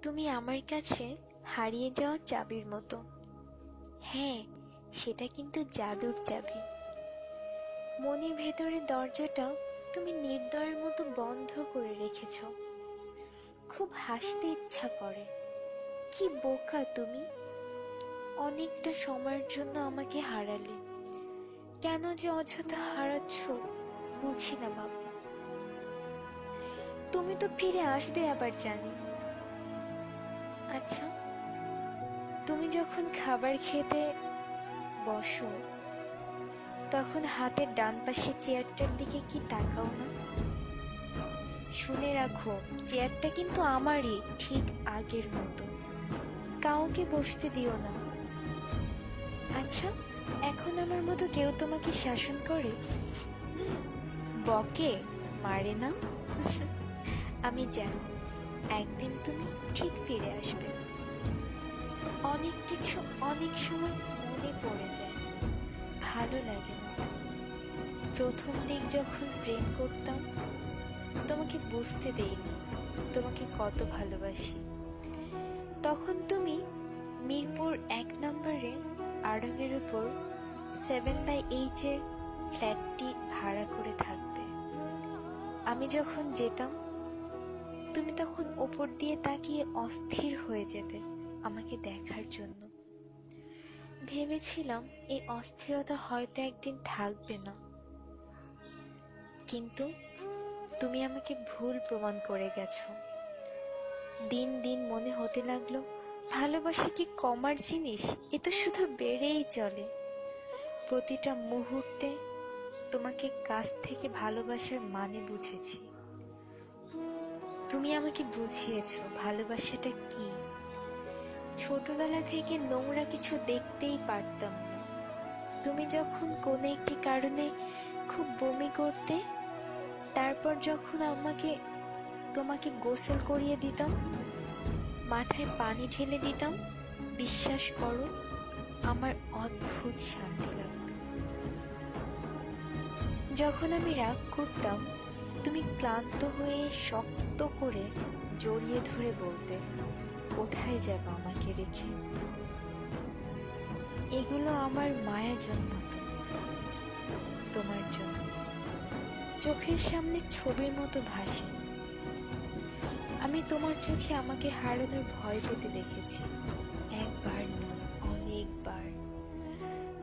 তুমি আমার কাছে হারিয়ে যাওয়া চাবির মতো। হ্যাঁ, সেটা কিন্তু জাদুর চাবি। মনের ভেতরের দরজাটা তুমি নির্দয়ের মতো বন্ধ করে রেখেছ। খুব হাসতে ইচ্ছা করে। কি বোকা তুমি! অনেকটা সময়ের জন্য আমাকে হারালে। কেন যে অযথা হারাচ্ছ বুঝি না বাবা। তুমি তো ফিরে আসবে আবার জানি। আচ্ছা, তুমি যখন খাবার খেতে বসো তখন হাতের ডান পাশের চেয়ারটার দিকে কি তাকাও না? শুনে রাখো, চেয়ারটা কিন্তু আমারই, ঠিক আগের মতো। কাউকে বসতে দিও না। আচ্ছা, এখন আমার মতো কেউ তোমাকে শাসন করে? বকে, মারে না? আমি জানি একদিন তুমি ঠিক ফিরে আসবে। অনেক কিছু অনেক সময় মনে পড়ে যায়, ভালো লাগে না। প্রথম দিক যখন প্রেম করতাম তোমাকে বুঝতে দেইনি তোমাকে কত ভালোবাসি। তখন তুমি মিরপুর 1 নম্বরে আড়ঙের উপর 7/8 এর ফ্ল্যাটটি ভাড়া করে থাকতে। আমি যখন যেতাম তুমি তখন ওপর দিয়ে তাকিয়ে অস্থির হয়ে যেতে আমাকে দেখার জন্য। ভেবেছিলাম এই অস্থিরতা হয়তো একদিন থাকবে না, কিন্তু তুমি আমাকে ভুল প্রমাণ করে গেছো। দিন দিন মনে হতে লাগলো ভালোবাসা কি কমার জিনিস, এ তো শুধু বেড়েই চলে। প্রতিটা মুহূর্তে তোমাকে কাছ থেকে ভালোবাসার মানে বুঝেছি। তুমি আমাকে বুঝিয়েছো ভালোবাসাটা কি। ছোটবেলা থেকে নোংরা কিছু দেখতেই পারতাম না। তুমি যখন কোনো একটি কারণে খুব বমি করতে, তারপর যখন তোমাকে গোসল করিয়ে দিতাম, মাথায় পানি ঢেলে দিতাম, বিশ্বাস করো আমার অদ্ভুত শান্তি লাগতো। যখন আমি রাগ করতাম তুমি ক্লান্ত হয়ে শক্ত করে জড়িয়ে ধরে বলতে, কোথায় যাবো আমাকে রেখে? এগুলো আমার মায়া জন্মাতো তোমার জন্য। চোখের সামনে ছবির মতো ভাসে। আমি তোমার চোখে আমাকে হারানোর ভয় পেতে দেখেছি, একবার নয় অনেকবার।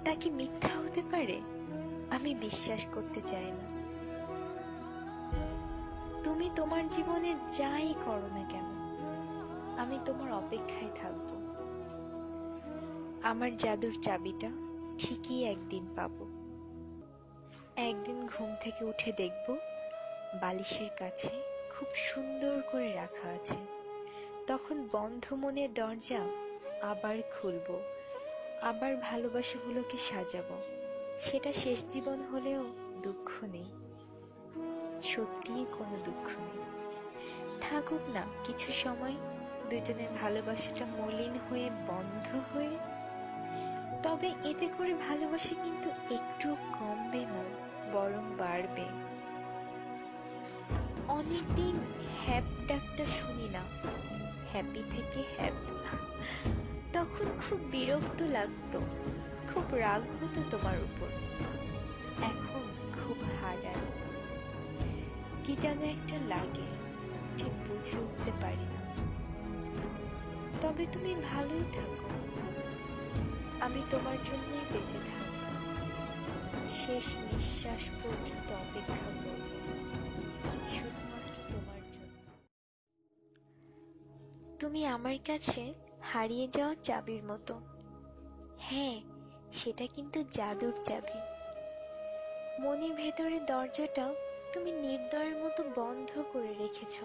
তা কি মিথ্যা হতে পারে? আমি বিশ্বাস করতে চাই না। তুমি তোমার জীবনে যাই করো না কেন আমি তোমার অপেক্ষায় থাকবো। আমার জাদুর চাবিটা ঠিকই একদিন পাবো। একদিন ঘুম থেকে উঠে দেখব বালিশের কাছে খুব সুন্দর করে রাখা আছে। তখন বন্ধ মনের দরজা আবার খুলবো, আবার ভালোবাসাগুলোকে সাজাবো। সেটা শেষ জীবন হলেও দুঃখ নেই, সত্যিই কোনো দুঃখ নেই। থাকুক না কিছু সময় দুজনের ভালোবাসাটা মলিন হয়ে বন্ধ হয়ে, তবে এতে করে ভালোবাসা কিন্তু একটু কমবে না, বরং বাড়বে। অনেকদিন হ্যাপ ডাকটা শুনি না, হ্যাপি থেকে হ্যাপ। তখন খুব বিরক্ত লাগতো, খুব রাগ হতো তোমার উপর। এখন খুব হারায়, কি যেন একটা লাগে, ঠিক বুঝে উঠতে পারি না। তবে তুমি ভালোই থাকো, আমি তোমার জন্যই বেঁচে থাকবো। শেষ নিঃশ্বাস পর্যন্ত অপেক্ষা করব, শুধুমাত্র তোমার জন্য। তুমি আমার কাছে হারিয়ে যাওয়া চাবির মতো। হ্যাঁ, সেটা কিন্তু জাদুর চাবি। মনের ভেতরের দরজাটা তুমি নির্দয়ের মতো বন্ধ করে রেখেছ।